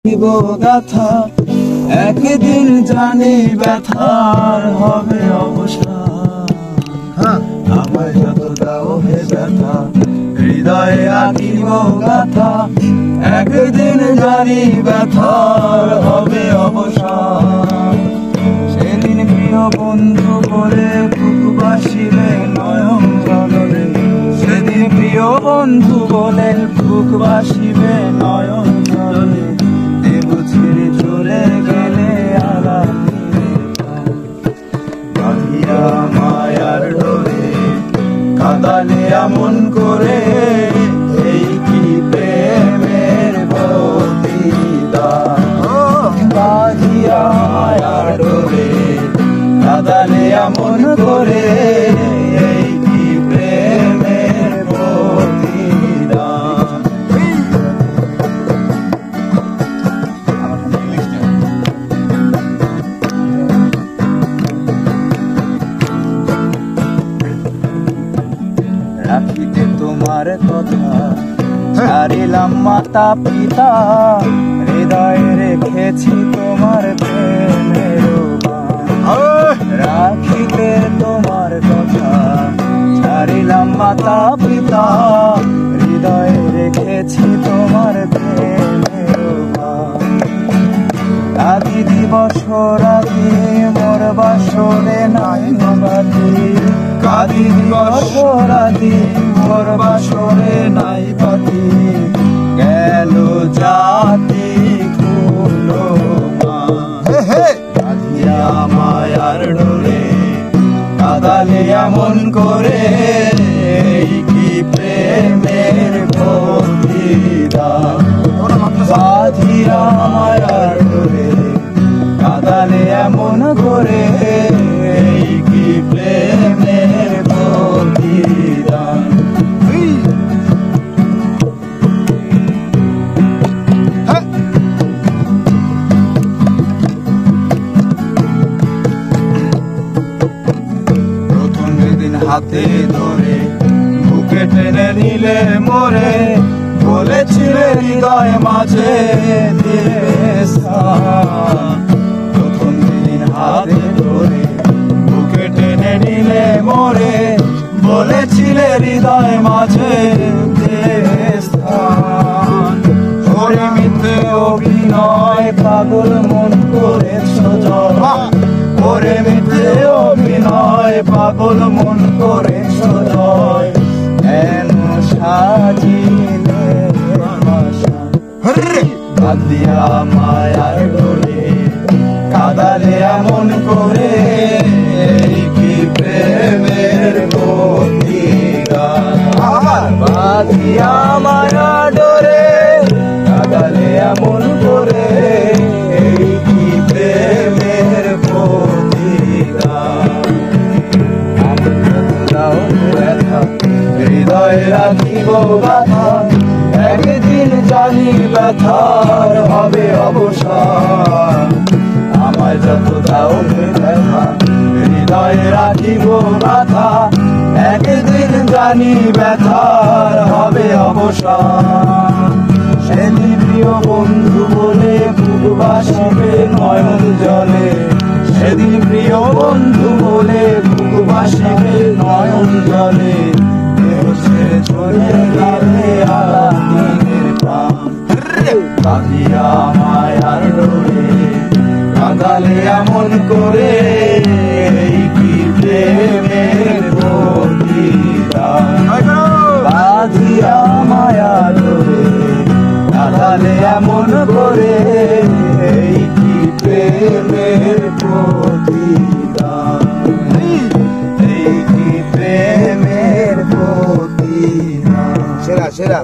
রাখিব গাথা, একদিন জানি ব্যথার হবে অবসান। আমায় যত দাও হে ব্যথা, হৃদয়ে আঁকিব গাথা, একদিন জানি ব্যথার হবে অবসান। সেদিন প্রিয় বন্ধু বলে বুক বাসিবে নয়ন জলে, সেদিন প্রিয় বন্ধু বলে বুক বাসিবে নয়ন জলে। দেব ছেড়ে চলে গেলে বাঁধিয়া মায়ার ডোরে, কাঁদালে এমন করে, এই কি প্রেমের প্রতিদান। বাঁধিয়া মায়ার ডোরে, কাঁদালে এমন করে, এই কি প্রেমের প্রতিদান। রাখিতে তোমার কথা, ছাড়িলাম মাতা পিতা, হৃদয়ে রেখেছি তোমার প্রেমের বাণ। রাখিতে তোমার কথা, ছাড়িলাম মাতা পিতা, হৃদয়ে রেখেছি তোমার প্রেমের বাণ। আদি দিবস রাতি মোর বাসরে নাই বাতি, কাদি দিবস রাতি মোর বাসরে নাই পাতি। গেল জাতি কুলো বাঁধিয়া মায়ার ডোরে, কাঁদালে এমন করে, এই কি প্রেমের প্রতিদান। বাঁধিয়া মায়ার ডোরে, কাঁদালে এমন করে, এই কি প্রেমের প্রতিদান। প্রথম যেদিন হাতে ধরে বুকে টেনে নিলে মোরে, বলেছিলে হৃদয় মাঝে দিবে স্থান। প্রথম যেদিন হাতে ধরে বুকে টেনে নিলে মোরে, বলেছিলে হৃদয় মাঝে দিবে স্থান। ওরে মিথ্যে অভিনয় পাগল মন করেছ জয়, ওরে মিথ্যে অভিনয় পাগল মন করেছ জয়। কেন সাজিলে বাঁধিয়া মায়ার ডোরে, কাঁদালে এমন করে, এই কি প্রেমের প্রতিদান। বাঁধিয়া মায়ার ডোরে, কাঁদালে এমন করে, এই কি প্রেমের প্রতিদান। হৃদয়ে রাখিব গাথা, একদিন জানি ব্যথার হবে অবসান। আমায় যত দাও হে ব্যথা, হৃদয়ে রাখিব গাথা, একদিন জানি ব্যথার হবে অবসান। সেদিন প্রিয় বন্ধু বলে বুক বাসিবে নয়ন জলে, সেদিন প্রিয় বন্ধু বলে বুক বাসিবে নয়ন জলে। ছেড়ে চলে গেলে আলাদিনের প্রাণ। বাঁধিয়া মায়ার ডোরে, কাঁদালে এমন করে, এই কি প্রেমের প্রতিদান। বাঁধিয়া মায়ার ডোরে, কাঁদালে এমন করে, এই কি প্রেমের প্রতিদান। এই কি প্রেমের প্রতিদান। সেরা সেরা।